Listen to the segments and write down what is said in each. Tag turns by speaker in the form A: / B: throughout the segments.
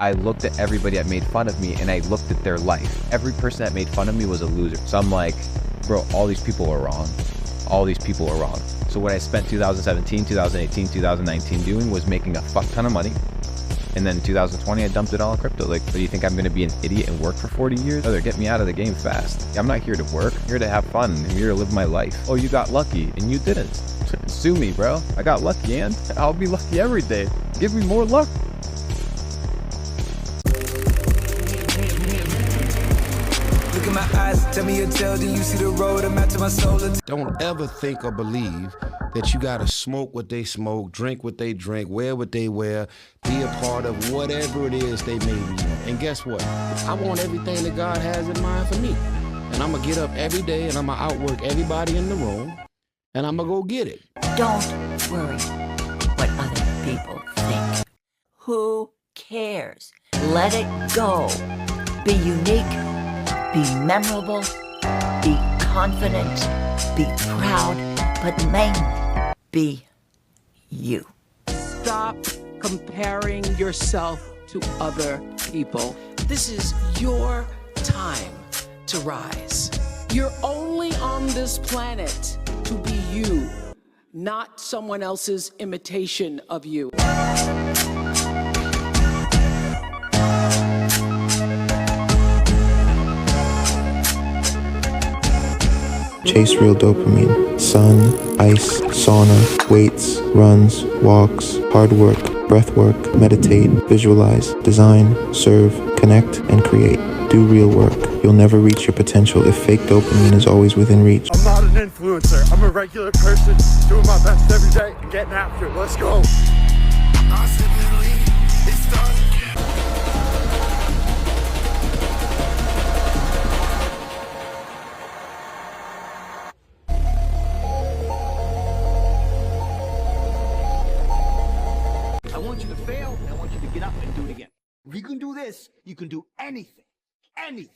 A: I looked at everybody that made fun of me and I looked at their life. Every person that made fun of me was a loser. So I'm like, bro, all these people are wrong. All these people are wrong. So what I spent 2017, 2018, 2019 doing was making a fuck ton of money. And then in 2020, I dumped it all in crypto. Like, do you think I'm gonna be an idiot and work for 40 years? Brother, get me out of the game fast. I'm not here to work. I'm here to have fun. I'm here to live my life. Oh, you got lucky and you didn't. Sue me, bro. I got lucky and I'll be lucky every day. Give me more luck.
B: Look in my eyes, tell me your tale, then you see the road, I'm out to my soul.
C: Don't ever think or believe that you gotta smoke what they smoke, drink what they drink, wear what they wear, be a part of whatever it is they may be. And guess what? I want everything that God has in mind for me. And I'm gonna get up every day and I'm gonna outwork everybody in the room and I'm gonna go get it.
D: Don't worry what other people think. Who cares? Let it go. Be unique, be memorable, be confident, be proud, but mainly be you.
E: Stop comparing yourself to other people. This is your time to rise. You're only on this planet to be you, not someone else's imitation of you.
F: Chase real dopamine. Sun, ice, sauna, weights, runs, walks, hard work, breath work, meditate, visualize, design, serve, connect, and create. Do real work. You'll never reach your potential if fake dopamine is always within reach.
G: I'm not an influencer. I'm a regular person doing my best every day and getting after it. Let's go.
H: I want you to fail, and I want you to get up and do it again. If you can do this, you can do anything. Anything.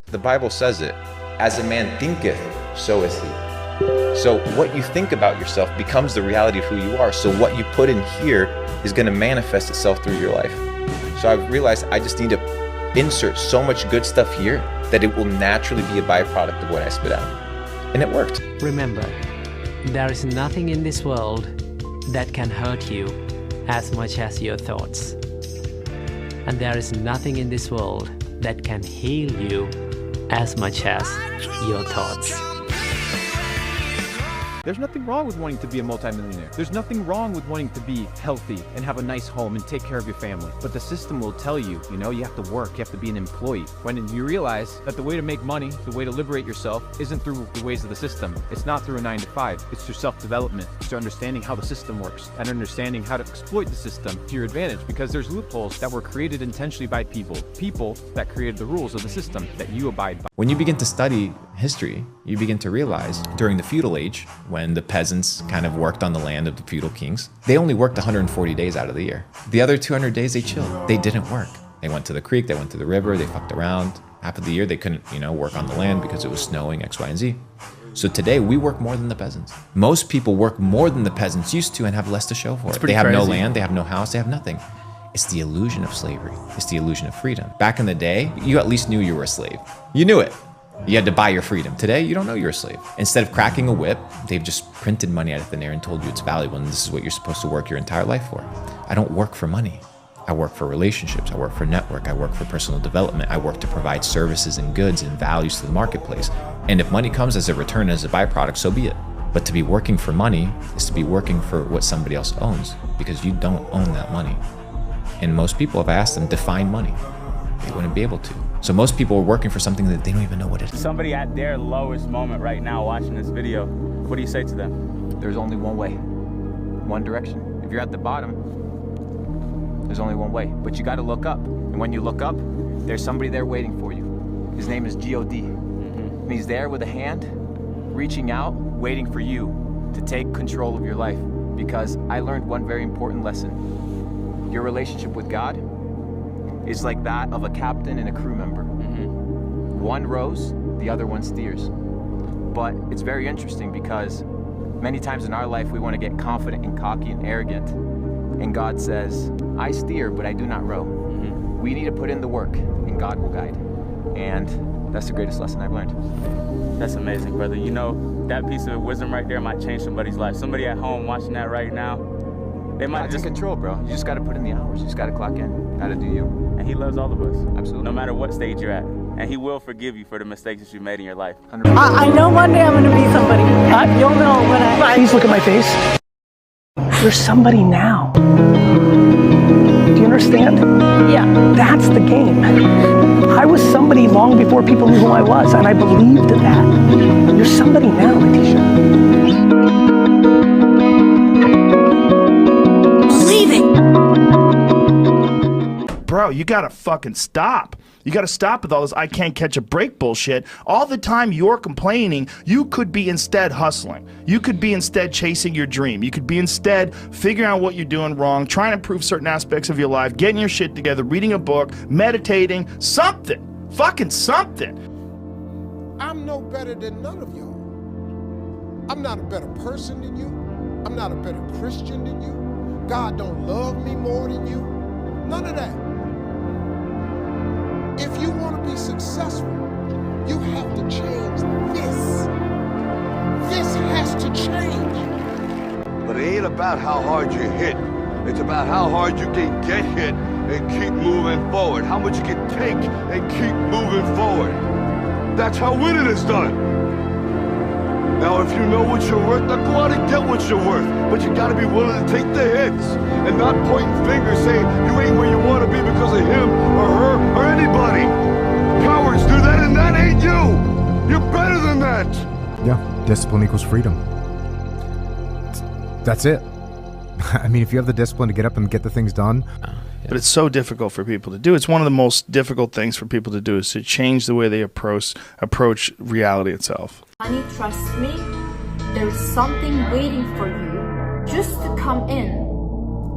A: The Bible says it, as a man thinketh, so is he. So what you think about yourself becomes the reality of who you are. So what you put in here is going to manifest itself through your life. So I realized I just need to insert so much good stuff here that it will naturally be a byproduct of what I spit out. And it worked.
I: Remember, there is nothing in this world that can hurt you as much as your thoughts. And there is nothing in this world that can heal you as much as your thoughts.
A: There's nothing wrong with wanting to be a multimillionaire. There's nothing wrong with wanting to be healthy and have a nice home and take care of your family. But the system will tell you, you have to work, you have to be an employee. When you realize that the way to make money, the way to liberate yourself, isn't through the ways of the system. It's not through a 9-to-5. It's through self-development. It's through understanding how the system works and understanding how to exploit the system to your advantage, because there's loopholes that were created intentionally by people that created the rules of the system that you abide by. When you begin to study history, you begin to realize during the feudal age, when the peasants kind of worked on the land of the feudal kings, they only worked 140 days out of the year. The other 200 days they chilled. They didn't work. They went to the creek, they went to the river, they fucked around. Half of the year they couldn't, work on the land because it was snowing, X, Y, and Z. So today we work more than the peasants. Most people work more than the peasants used to and have less to show for it. They have no land, they have no house, they have nothing. It's the illusion of slavery. It's the illusion of freedom. Back in the day, you at least knew you were a slave. You knew it. You had to buy your freedom. Today, you don't know you're a slave. Instead of cracking a whip, they've just printed money out of thin air and told you it's valuable and this is what you're supposed to work your entire life for. I don't work for money. I work for relationships. I work for network. I work for personal development. I work to provide services and goods and values to the marketplace. And if money comes as a return, as a byproduct, so be it. But to be working for money is to be working for what somebody else owns, because you don't own that money. And most people, if I asked them, define money, they wouldn't be able to. So most people are working for something that they don't even know what it is.
J: Somebody at their lowest moment right now watching this video, what do you say to them?
A: There's only one way, one direction. If you're at the bottom, there's only one way, but you got to look up. And when you look up, there's somebody there waiting for you. His name is 𝙤𝙤𝙢𝙑𝙫𝙤. And he's there with a hand, reaching out, waiting for you to take control of your life, because I learned one very important lesson. Your relationship with God is like that of a captain and a crew member. One rows, the other one steers. But it's very interesting because many times in our life we want to get confident and cocky and arrogant. And God says, I steer, but I do not row. We need to put in the work, and God will guide. And that's the greatest lesson I've learned.
J: That's amazing, brother. You know, that piece of wisdom right there might change somebody's life. Somebody at home watching that right now, they might just
A: control, bro. You just got to put in the hours. You just got to clock in. Got to do you.
J: And he loves all of us.
A: Absolutely.
J: No matter what stage you're at. And he will forgive you for the mistakes that you made in your life.
K: I know one day I'm going to be somebody. You'll know when I... Please look at my face. You're somebody now. Do you understand? Yeah. That's the game. I was somebody long before people knew who I was, and I believed in that. You're somebody now, Letitia.
L: Bro, you gotta fucking stop. You gotta stop with all this I can't catch a break bullshit. All the time you're complaining, you could be instead hustling. You could be instead chasing your dream. You could be instead figuring out what you're doing wrong, trying to improve certain aspects of your life, getting your shit together, reading a book, meditating, something. Fucking something.
M: I'm no better than none of y'all. I'm not a better person than you. I'm not a better Christian than you. God don't love me more than you. None of that. If you want to be successful, you have to change this. This has to change.
N: But it ain't about how hard you hit. It's about how hard you can get hit and keep moving forward. How much you can take and keep moving forward. That's how winning is done. Now, if you know what you're worth, now go out and get what you're worth. But you gotta be willing to take the hits and not pointing fingers saying you ain't where you want to be because of him or her or anybody. Cowards do that, and that ain't you. You're better than that.
O: Yeah, discipline equals freedom. That's it. I mean, if you have the discipline to get up and get the things done.
L: But it's so difficult for people to do. It's one of the most difficult things for people to do is to change the way they approach reality itself.
P: Honey, trust me, there's something waiting for you just to come in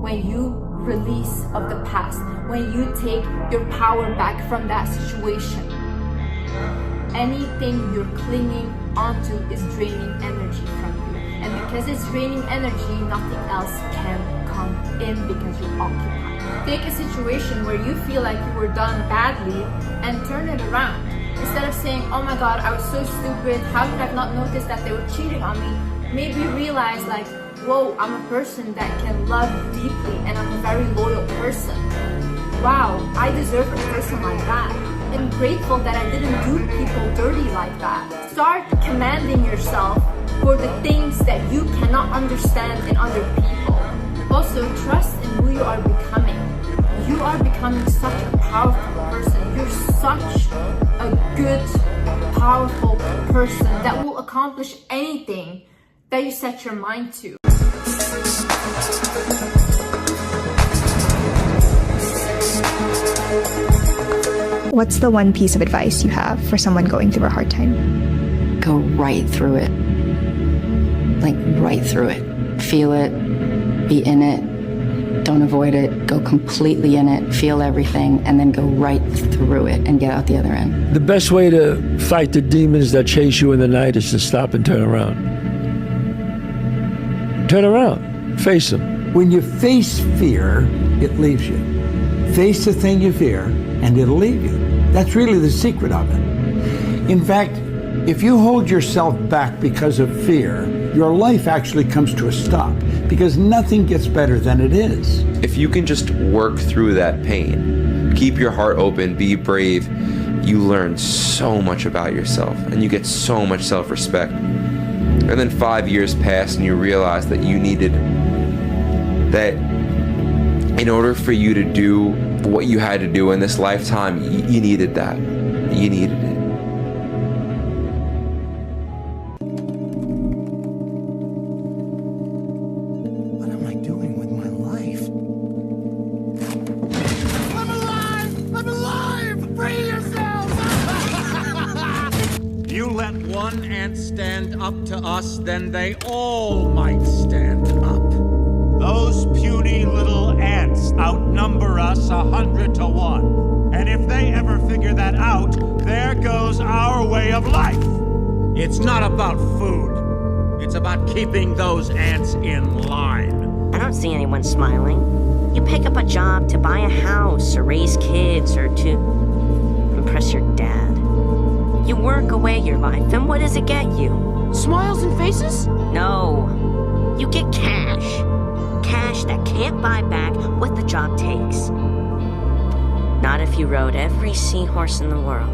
P: when you release of the past, when you take your power back from that situation. Anything you're clinging onto is draining energy from you. And because it's draining energy, nothing else can come in because you're occupied. Take a situation where you feel like you were done badly and turn it around. Instead of saying, oh my God, I was so stupid, how could I not notice that they were cheating on me? Maybe realize like, whoa, I'm a person that can love deeply and I'm a very loyal person. Wow, I deserve a person like that. I'm grateful that I didn't do people dirty like that. Start commanding yourself for the things that you cannot understand in other people. Also, trust in who you are becoming. You are becoming such a powerful person. You're such a good, powerful person that will accomplish anything that you set your mind to.
Q: What's the one piece of advice you have for someone going through a hard time?
R: Go right through it. Like right through it. Feel it, be in it, don't avoid it, go completely in it, feel everything, and then go right through it and get out the other end.
S: The best way to fight the demons that chase you in the night is to stop and turn around. Turn around, face them.
H: When you face fear, it leaves you. Face the thing you fear, and it'll leave you. That's really the secret of it. In fact, if you hold yourself back because of fear, your life actually comes to a stop because nothing gets better than it is.
T: If you can just work through that pain, keep your heart open, be brave, you learn so much about yourself and you get so much self-respect. And then 5 years pass and you realize that you needed that in order for you to do what you had to do in this lifetime, you needed that. You needed it.
U: one ant stand up to us, then they all might stand up. Those puny little ants outnumber us 100 to 1. And if they ever figure that out, there goes our way of life. It's not about food. It's about keeping those ants in line.
V: I don't see anyone smiling. You pick up a job to buy a house or raise kids or to impress your dad. You work away your life, and what does it get you?
K: Smiles and faces?
V: No. You get cash. Cash that can't buy back what the job takes. Not if you rode every seahorse in the world.